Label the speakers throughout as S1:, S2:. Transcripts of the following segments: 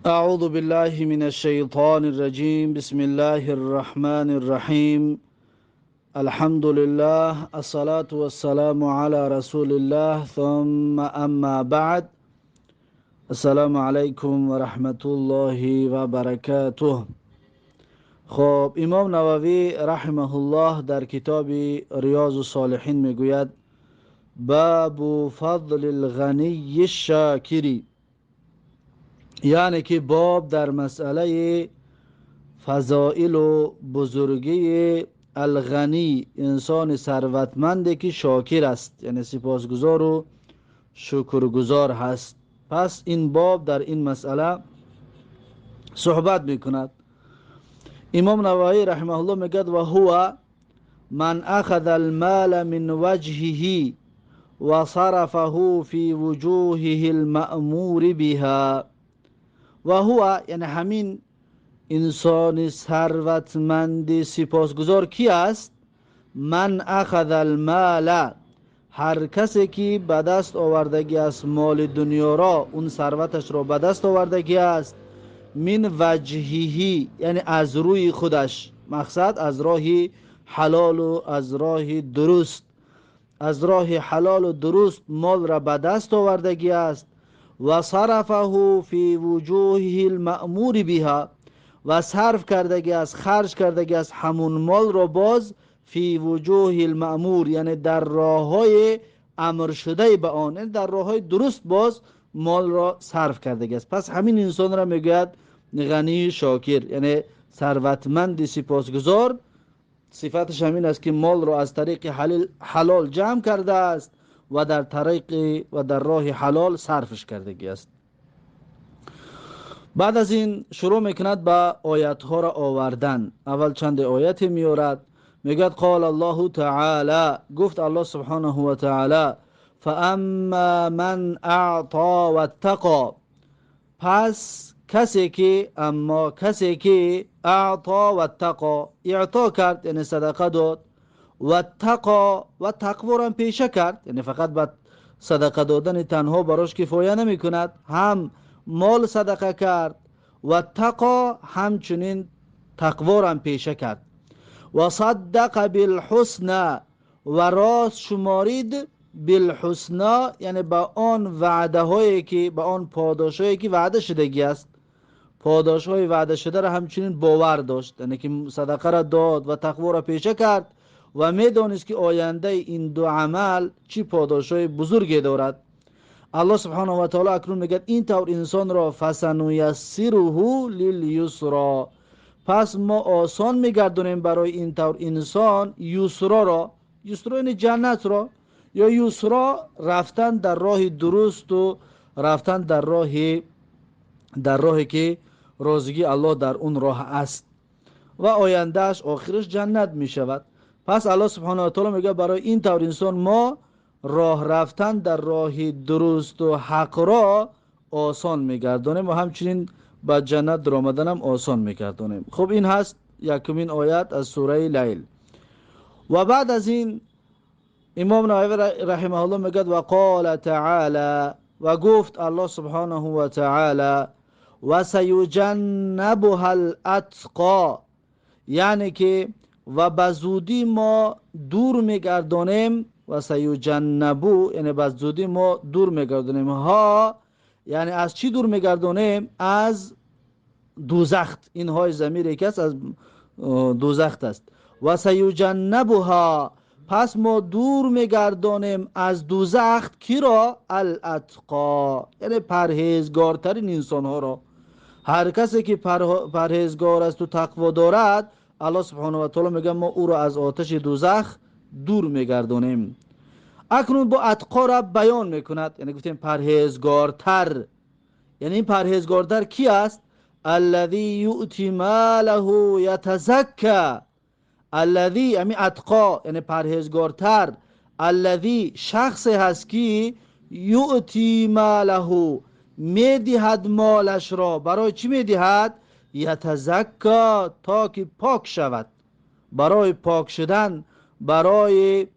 S1: أعوذ بالله من الشيطان الرجيم. بسم الله الرحمن الرحيم. الحمد لله، الصلاة والسلام على رسول الله، ثم أما بعد. السلام عليكم ورحمة الله وبركاته. خب امام نووی رحمه الله در کتاب ریاض الصالحین میگوید باب فضل الغنی الشاکری، یعنی که باب در مسئله فضائل و بزرگی الغنی، انسان ثروتمندی که شاکر است، یعنی سپاسگزار و شکرگزار هست. پس این باب در این مسئله صحبت میکند. امام نووی رحمه الله میگد و هو من اخذ المال من وجهه و صرفه فی وجوهه المأمور بها. و هو یعنی همین انسان ثروتمند سپاسگزار کی است؟ من اخذ المال، هر کسی که به دست آوردگی است مال دنیا را، اون ثروتش را به دست آوردگی است، من وجهه یعنی از روی خودش، مقصد از راه حلال و از راه درست، از راه حلال و درست مال را به دست آوردگی است. و صرفه فی وجوه المأمور بها، و صرف کردگی است، خرج کردگی است همون مال را باز فی وجوه المأمور، یعنی در راه های امر شده به آن، یعنی در راه های درست باز مال را صرف کردگی است. پس همین انسان را میگوید غنی شاکر، یعنی ثروتمند سپاسگزار. صفتش همین است که مال را از طریق حلال جمع کرده است و در طریق و در راه حلال صرفش کردگی است. بعد از این شروع میکند با آیت ها را آوردن. اول چند آیت میارد، میگد قال الله تعالی، گفت الله سبحانه و تعالی فاما من اعطا واتقا، پس کسی که، اما کسی که اعطا واتقا، اعطا کرد یعنی صدقه داد، واتقا و تقوا را پیشه کرد، یعنی فقط با صدقه دادن تنها براش کفایه نمی کند، هم مال صدقه کرد و تقا همچنین تقوا را پیشه کرد. و صدق بالحسنى، و راست شمارید بالحسنى یعنی با آن وعده هایی که، با آن پاداش هایی که وعده شدگی است، پاداش های وعده شده را همچنین باور داشت، یعنی که صدقه را داد و تقوا را پیشه کرد و میدانست که آینده این دو عمل چی پاداش های بزرگی دارد. الله سبحانه و تعالی اکنون میگه این طور انسان را فسنیسره لیلیسرا، پس ما آسان میگردونیم برای این طور انسان یسرا را، یسرا یعنی جنت را، یا یسرا رفتن در راه درست و رفتن در راهی که رازگی الله در اون راه است و آیندهش آخرش جنت می شود. پس الله سبحانه و تعالی میگه برای این طور انسان ما راه رفتن در راه درست و حق را آسان میگردونیم و همچنین به جنت در آمدن هم آسان میگردونیم. خب این هست یکمین آیت از سوره لیل. و بعد از این امام نووی رحمه الله میگه و قال تعالی، و گفت الله سبحانه و تعالی و سیجنبها الاتقا، یعنی که و بزودی ما دور میگردانیم، و سیجنبو یعنی بزودی ما دور میگردانیم، ها یعنی از چی دور میگردانیم؟ از دوزخ. این های ضمیر یک است از دوزخ است. و سیجنبها، پس ما دور میگردانیم از دوزخ کی را؟ الاتقا، یعنی پرهیزگارترین انسان ها را. هر کسی که پرهیزگار است و تقوا دارد، الله سبحانه و تعالی میگه ما او را از آتش دوزخ دور میگردونیم. اکنون با اتقا را بیان میکند، یعنی گفتیم پرهیزگارتر، یعنی این پرهیزگارتر کی است؟ الذی یؤتی ماله یتزکی، الذی یعنی اتقا یعنی پرهیزگارتر، الذی شخص هست که یؤتی ماله میدهد مالش را، برای چی میدهد؟ یتزکی، تا که پاک شود، برای پاک شدن، برای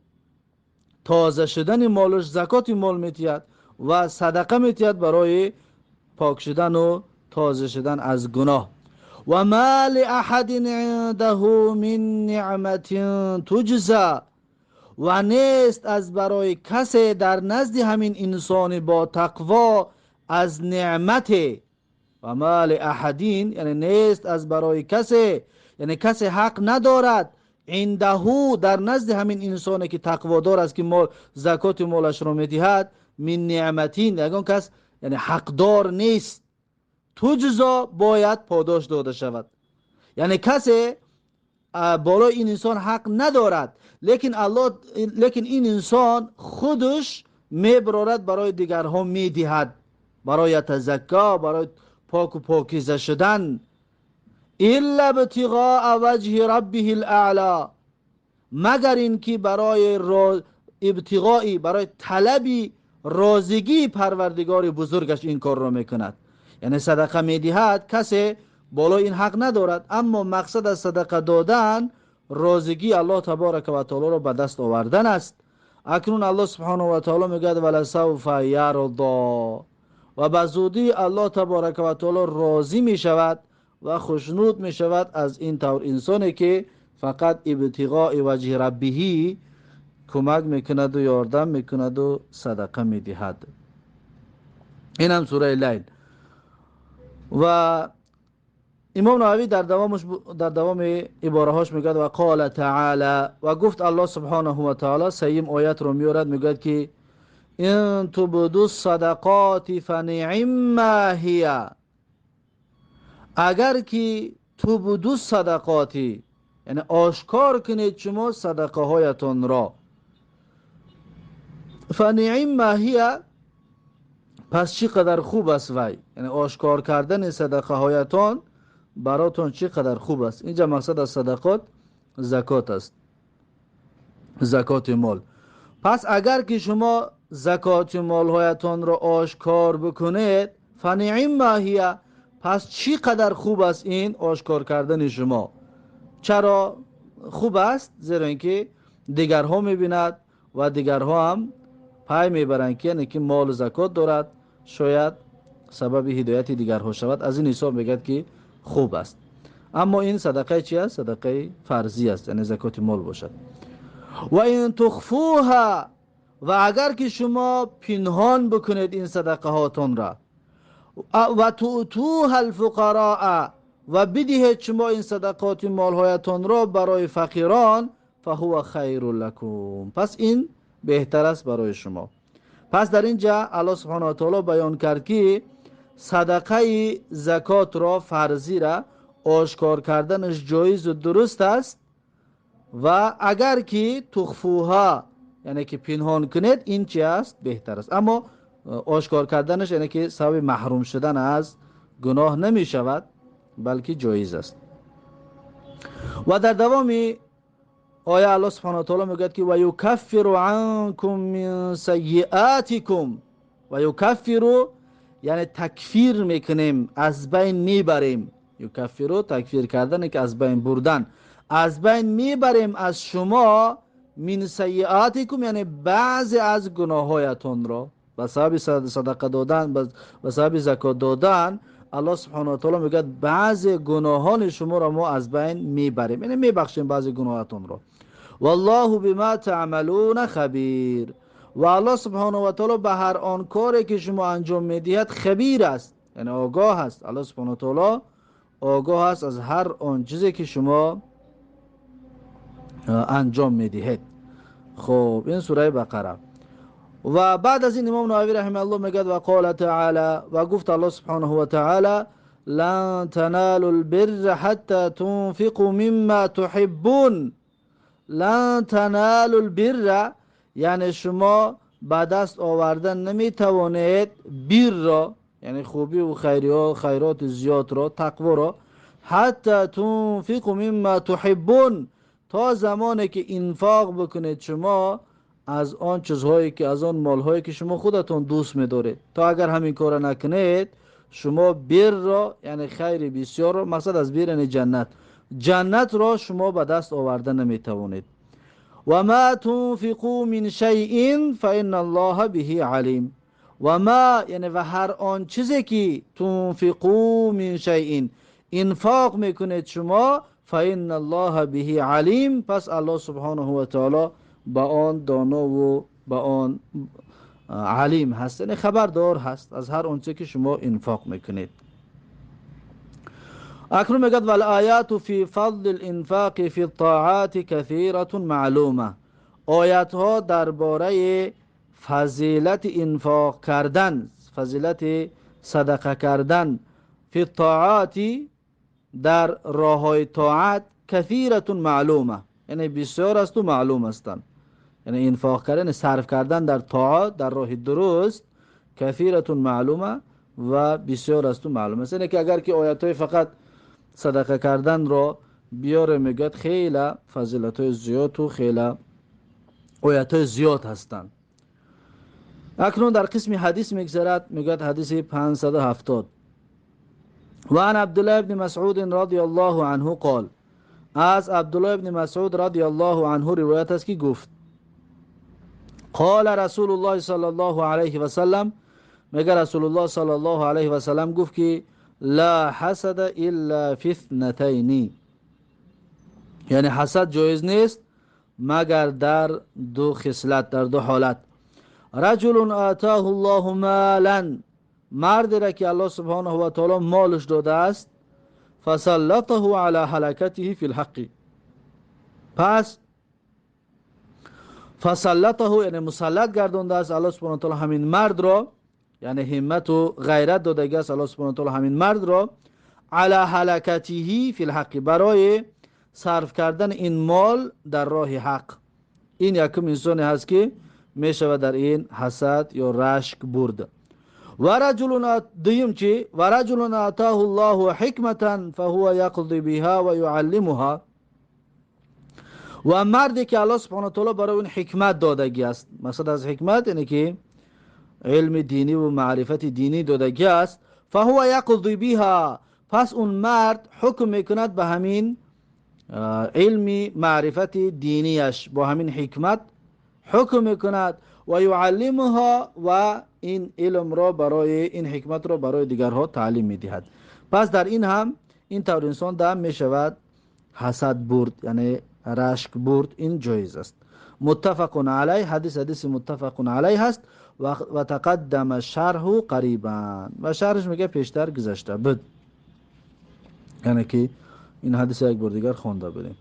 S1: تازه شدن مالش زکات مال میتید و صدقه میتید برای پاک شدن و تازه شدن از گناه. و ما لأحد عنده من نعمت تجزا، و نیست از برای کسی در نزد همین انسان با تقوا از نعمت. و ما لأحدین یعنی نیست از برای کسی، یعنی کسی حق ندارد عنده در نزد همین انسانی که تقوادار است که مال زکات مالش را میدهد، من نعمتین یگان کس یعنی حقدار نیست، تجزا باید پاداش داده شود. یعنی کسی بالای این انسان حق ندارد، لیکن این انسان خودش میبرارد برای دیگرها میدهد، برای تزکا، برای پاک و پاکیزه شدن. الا ابتغاء وجه ربه الاعلا، مگر اینکه برای ابتغائی، برای طلبی رازگی پروردگار بزرگش این کار را میکند. یعنی صدقه میدهد، کسی بالای این حق ندارد، اما مقصد از صدقه دادن رازگی الله تبارک و تعالی را به دست آوردن است. اکنون الله سبحانه و تعالی میگه ولسوف یرضا، و به زودی الله تبارک و تعالی راضی می شود و خوشنود می شود از این طور انسانی که فقط ابتغاء وجه ربه کمک میکند و یاردم میکند و صدقه میدهد. این هم سوره لیل. و امام نووی در دوام عباره هاش میگه و قال تعالی، و گفت الله سبحانه و تعالی سیم آیت رو میارد میگه که ان تبدوا الصدقات فنعما هی، اگر که تبدوا الصدقات یعنی آشکار کنید شما صدقه هایتان را، فنعما هی پس چی قدر خوب است وی، یعنی آشکار کردن صدقه هایتان براتون چی قدر خوب است. اینجا مقصد از صدقات زکات است، زکات مال. پس اگر که شما زکات مال هایتان را آشکار بکنید، فنعما هی پس چی قدر خوب است این آشکار کردن شما. چرا خوب است؟ زیرا اینکه دیگرها میبیند و دیگرها هم پای میبرند که یعنی که مال زکات دارد، شاید سبب هدایت دیگرها شود. از این حساب میگه که خوب است. اما این صدقه چی است؟ صدقه فرضی است، یعنی زکات مال باشد. و این تخفوها، و اگر که شما پنهان بکنید این صدقه هاتون را، و تؤتوها الفقراء، و بدهید شما این صدقات مال هایتون را برای فقیران، فهو خیر لکم پس این بهتر است برای شما. پس در اینجا الله سبحانه و تعالی بیان کرد که صدقه زکات را فرضی را آشکار کردنش جایز و درست است، و اگر که تخفوها یعنی که پنهان کنید این چی است؟ بهتر است. اما آشکار کردنش یعنی که سبب محروم شدن از گناه نمی شود، بلکه جایز است. و در دوام آیه الله سبحانه و تعالی میگه که و یکفر عنکم من سیئاتکم، و یکفر یعنی تکفیر میکنیم، از بین میبریم. یکفر تکفیر کردن که از بین بردن، از بین میبریم از شما، من سیئاتکم یعنی بعضی از گناهایتون را. به سبب صدقه دادن، به سبب زکات دادن، الله سبحانه و تعالی میگه بعضی گناهان شما را ما از بین میبریم، یعنی میبخشیم بعضی گناهاتون را. والله بما تعملون خبیر، و الله سبحانه و تعالی به هر آن کاری که شما انجام میدهید خبیر است، یعنی آگاه است. الله سبحانه و تعالی آگاه است از هر آن چیزی که شما انجام میدهید. خب این سوره بقره. و بعد از این امام نووی رحمه الله میگه و قال تعالی، و گفت الله سبحانه و تعالی لن تنالوا البر حتى تنفقوا مما تحبون. لن تنالوا البر یعنی شما به دست آوردن نمیتوانید بر را، یعنی خوبی و خیرات زیاد را، تقوا را، حتی تنفقوا مما تحبون تا زمانی که انفاق بکنید شما از آن چیزهایی که از آن مالهایی که شما خودتون دوست می‌دارید. تا اگر همین کار نکنید شما بر را یعنی خیر بسیار را، مقصد از بر یعنی جنت را شما به دست آوردن نمیتوانید. و ما تنفقوا من شیء فإن الله به علیم، و ما یعنی و هر آن چیزی که تنفقو من شیء انفاق میکنید شما، فإن الله به علیم، پس الله سبحانه و تعالی با آن دانا و با آن علیم هست، یعنی خبردار هست از هر آنچه که شما انفاق میکنید. اکنون میگد والآیات فی فضل الانفاق فی الطاعات کثیرة معلومه، آیات ها درباره فضیلت انفاق کردن، فضیلت صدقه کردن فی الطاعات در راه های طاعت کثیرة معلومه، یعنی بسیار است و معلوم هستند. یعنی انفاق کردن، صرف کردن در طاعات در راه درست کثیرة معلومه و بسیار است و معلوم است. یعنی که اگر که آیات های فقط صدقه کردن را بیاره میگد خیلی فضیلت های زیاد و خیلی آیات های زیاد هستند. اکنون در قسم حدیث میگذرد، میگد حدیث 570 و عن عبدالله بن مسعود رضی الله عنه قال، از عبدالله بن مسعود رضی الله عنه روایت است که گفت قال رسول الله صلی الله علیه و سلم، میگه رسول الله صلی الله علیه و سلم گفت که لا حسد الا فی اثنتین، یعنی حسد جایز نیست مگر در دو خصلت، در دو حالت. رجل آتاه الله مالا، مردی را که الله سبحانه و تعالی مالش داده است، فسلطه علی هلکته فی الحق، پس فسلطه یعنی مسلط گردانده است الله سبحانه و تعالی همین مرد را، یعنی همت و غیرت داده است الله سبحانه و تعالی همین مرد را علی هلکته فی الحق، برای صرف کردن این مال در راه حق. این یکم انسانی هست که می شود در این حسد یا رشک برد. و رجل دویم چی؟ و رجل آتاه الله حکمتا فهو یقضی بها و یعلمها، و مردی که الله سبحانه و تعالی برای اون حکمت دادگی است، مقصد از حکمت اینه که علم دینی و معرفت دینی دادگی است، فهو یقضی بها، پس اون مرد حکم میکند به همین علم معرفت دینیش، با همین حکمت حکم میکند و یعلمها، و این علم را برای این حکمت را برای دیگرها تعلیم میدهد. پس در این هم این طور انسان دم میشود حسد برد، یعنی رشک برد، این جایز است. متفق علیه، حدیث متفق علیه هست و تقدم شرح قریبا، و شرحش میگه پیشتر گذشته بود، یعنی که این حدیث یک بار دیگر خوانده بریم.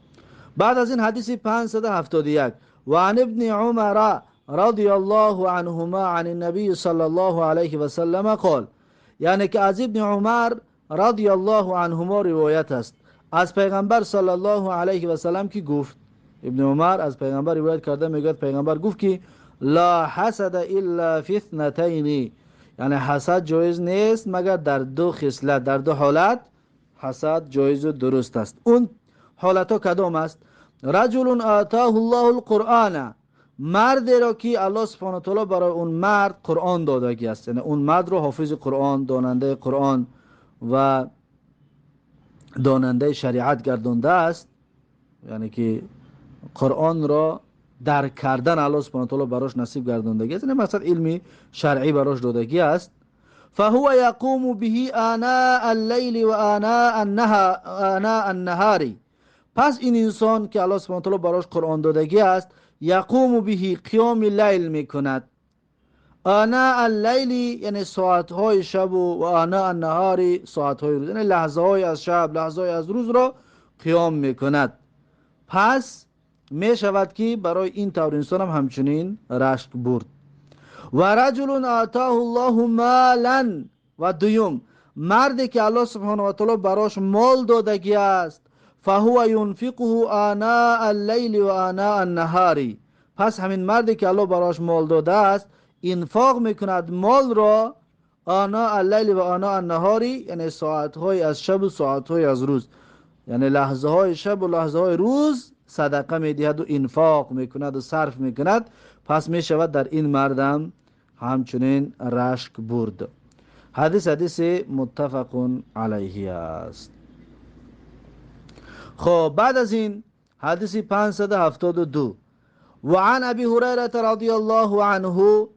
S1: بعد از این حدیث 571 و عن ابن عمر رضی الله عنهما عن النبی صلی الله علیه و سلم قال، یعنی که از ابن عمر رضی الله عنهما روایت است از پیغمبر صلی الله علیه و سلم که گفت، ابن عمر از پیغمبر روایت کرده، میگه پیغمبر گفت که لا حسد الا فی اثنتین، یعنی حسد جایز نیست مگر در دو خصلت، در دو حالت حسد جایز و درست است. اون حالت ها کدام است؟ رجل آتاه الله القرآن، مرد را که الله سبحانه و تعالی برای اون مرد قرآن دادگی است، یعنی اون مرد رو حافظ قرآن، داننده قرآن و داننده شریعت گردانده است، یعنی که قرآن را درک کردن الله سبحانه و تعالی براش نصیب گرداندگی است، یعنی مثلا علمی شرعی براش دادگی است. فهو یقوم به آناء اللیل و آناء النهار، پس این انسان که الله سبحانه و تعالی براش قرآن دادگی است، یقوم به قیام لیل میکند. آناء اللیل یعنی ساعت های شب و آناء النهار ساعت های روز، یعنی لحظه های از شب، لحظه های از روز را قیام میکند. پس می شود که برای این طور انسان هم همچنین رشک برد. و رجل آتاه الله مالا، و دوم مردی که الله سبحانه و تعالی براش مال دادگی است، فهو ينفقه آناء اللیل و آناء النهار، پس همین مردی که الله براش مال داده است انفاق میکند مال را آناء اللیل و آناء النهار، یعنی ساعت های از شب و ساعت های از روز، یعنی لحظه های شب و لحظه های روز صدقه میدهد و انفاق میکند و صرف میکند. پس میشود در این مردم همچنین رشک برد. حدیث متفق علیه است. خب بعد از این حدیث 572 و عن ابی هریره رضی الله عنه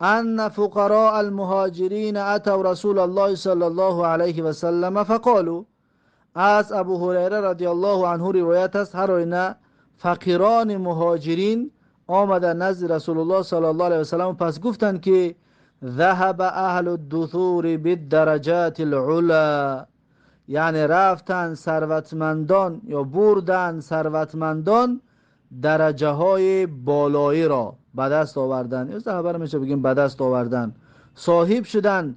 S1: ان فقراء المهاجرین اتوا رسول الله صلی الله علیه و سلم فقالوا. از ابو هریره رضی الله عنه روایت است هر آینه فقیران مهاجرین آمدن نزد رسول الله صلی الله علیه و سلم، پس گفتند که ذهب اهل الدثور بالدرجات العلا، یعنی رفتن ثروتمندان یا بردن ثروتمندان درجه های بالایی را به دست آوردن، یا ذهب میشه بگیم به دست آوردن، صاحب شدن.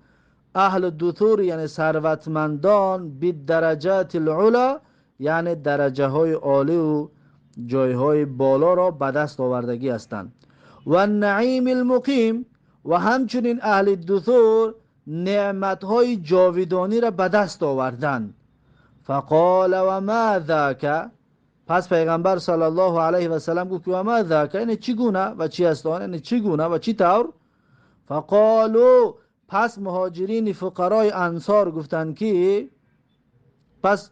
S1: اهل الدثور یعنی ثروتمندان، بالدرجات العلا یعنی درجه های عالی و جایهای بالا را به دست آوردگی هستند. و النعیم المقیم، و همچنین اهل الدثور نعمتهای جاودانی را به دست آوردند. فقال و ما ذاک، پس پیغمبر صلی الله علیه و سلم گفت و ما ذاک، یعنی چگونه و چی هستند، یعنی چگونه و چی طور. فقالو، پس مهاجرین فقرای انصار گفتند که، پس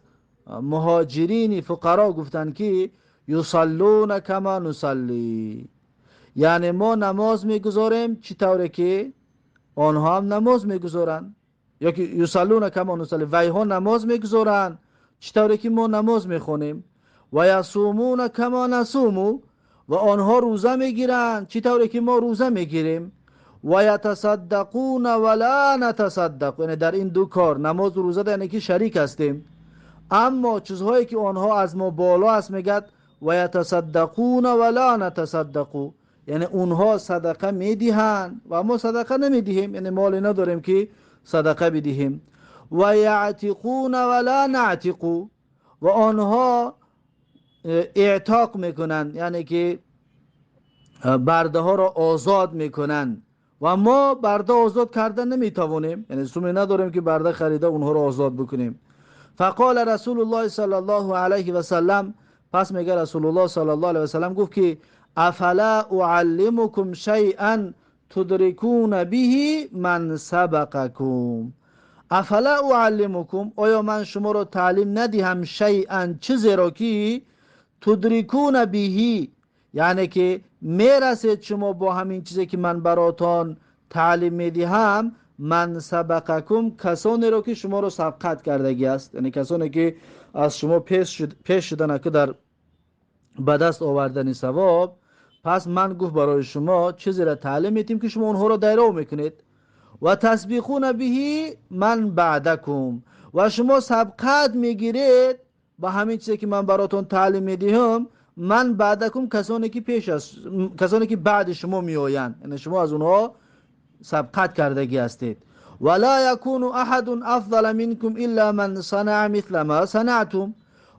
S1: مهاجرین فقرا گفتند که یصلون کما نصلی، یعنی ما نماز میگذاریم چی طوره که آنها هم نماز میگذارن، یا که یصلون کما نصلی، ویها نماز میگذارن چی طوره که ما نماز میخونیم. و یصومون کما نصوم، و آنها روزه میگیرن چی طوره که ما روزه میگیریم. و یتصدقون ولا نتصدق، یعنی در این دو کار نماز و روزه در یکی شریک هستیم، اما چیزهایی که آنها از ما بالا است میگد و یتصدقون ولا نتصدق، یعنی اونها صدقه میدهند و ما صدقه نمیدهیم، یعنی مالی نداریم که صدقه بدهیم. و یعتقون ولا نعتق، و آنها اعتاق میکنند، یعنی که برده ها را آزاد میکنند و ما برده آزاد کردن نمیتوانیم، یعنی سومی نداریم که برده خریده اونها را آزاد بکنیم. فقال رسول الله صلی الله علیه و سلم، پس میگه رسول الله صلی الله علیه و سلم گفت که افلا اعلمکم شیئا تدرکون به من سبقکم. افلا اعلمکم، آیا من شما را تعلیم ندهم شیئا چیزی را که تدرکون به، یعنی که میرسید شما با همین چیزی که من براتان تعلیم میدهم، من سبقکم، کسانی رو که شما رو سبقت کردگی است، یعنی کسانی که از شما پیش شدن که در به دست آوردن ثواب. پس من گفت برای شما چیزی را تعلیم میدیم که شما اونها رو دیرو میکنید. و تسبیقون به من بعدکم، و شما سبقت میگیرید با همین چیزی که من براتون تعلیم میدهم، من بعدکم، کسانی که پیش است، کسانی که بعد شما میآیند، یعنی شما از اونها سبقت کردگی هستید. ولا یکون احد افضل منکم الا من صنع مثل ما صنعتم،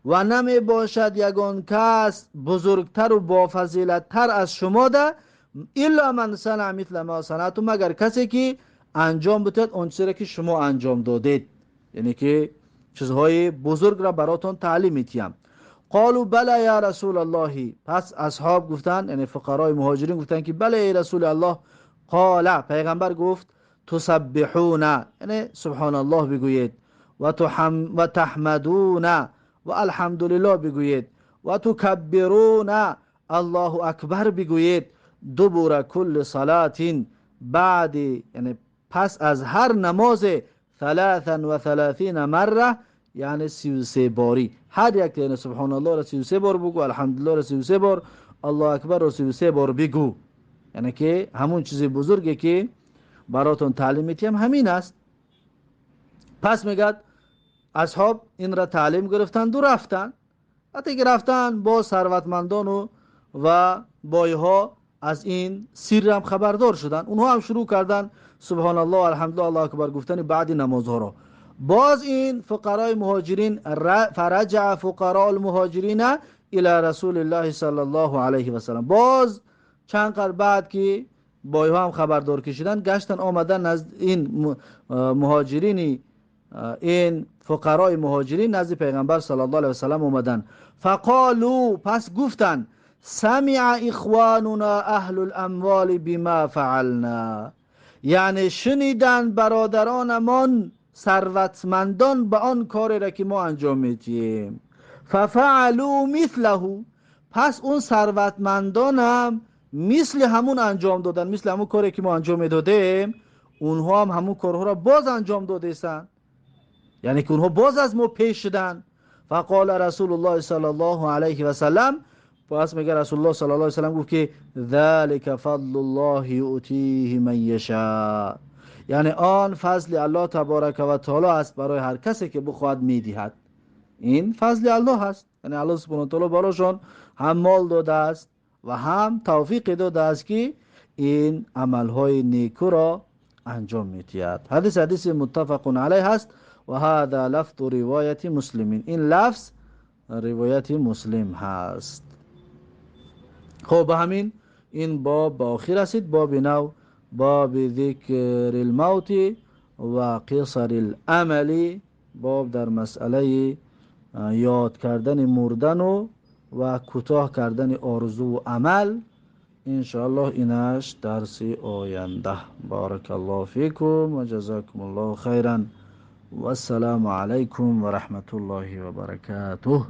S1: و نمی باشد یگان کس بزرگتر و با فضیلت تر از شما ده الا من صنع مثل ما صنعتم، مگر کسی که انجام بده اون چیزی که شما انجام دادید، یعنی که چیزهای بزرگ را براتون تعلیم میدیم. قالوا بله یا رسول الله، پس اصحاب گفتن، یعنی فقرای مهاجرین گفتن که بله ای رسول الله. قال، پیغمبر گفت تسبحون، یعنی سبحان الله بگویید، و تحمدون، و الحمدلله بگویید، و تکبرون، الله اکبر بگویید، دبر کل صلات، بعد یعنی پس از هر نماز 33 مره، یعنی 33 باری، هر یک یعنی سبحان الله را 33 بار بگو، الحمدلله را 33 بار، الله اکبر را 33 بار بگو، یعنی که همون چیز بزرگی که براتون تعلیم میدیم همین است. پس میگد اصحاب این را تعلیم گرفتند و رفتن. وقتی که رفتن با ثروتمندان و بایها از این سر هم خبردار شدن، اونها هم شروع کردن سبحان الله الحمدلله الله اکبر گفتن بعد نمازها را. باز این فقرای مهاجرین، فرجع فقراء المهاجرین الى رسول الله صلی الله علیه و سلم، باز چند قرن بعد که بایها هم خبردار کشیدن، گشتن آمدن نزد این مهاجرین، این فقرای مهاجرین نزد پیغمبر صلی الله علیه و سلم آمدن. فقالوا، پس گفتن سمع اخواننا اهل الاموال بما فعلنا، یعنی شنیدن برادرانمان ثروتمندان به آن کاری را که ما انجام میدیم. ففعلوا مثله، پس اون ثروتمندان هم مثل همون انجام دادن، مثل همون کاری که ما انجام میدادیم اونها هم همون کارها را باز انجام دادیستن، یعنی که اونها باز از ما پیش شدن. فقال رسول الله صلی الله علیه و سلم، پس میگه رسول الله صلی الله علیه و سلم گفت که ذلك فضل الله یؤتیه من یشاء، یعنی آن فضل الله تبارک و تعالی است برای هر کسی که بخواهد میدهد. این فضل الله است، یعنی الله سبحانه و تعالی براشون هم مال داده است و هم توفیق داده است که این عملهای نیکو را انجام میدهد. حدیث متفق علیه است و هذا لفظ روایت مسلمین، این لفظ روایت مسلم هست. خب همین این باب با آخر رسید، باب نو، باب ذکر الموت و قصر الامل، باب در مسئله یاد کردن مردن و کوتاه کردن آرزو و عمل. انشاءالله اینش درس آینده. بارک الله فیکم و جزاکم الله خیرا و السلام علیکم و رحمت الله و برکاته.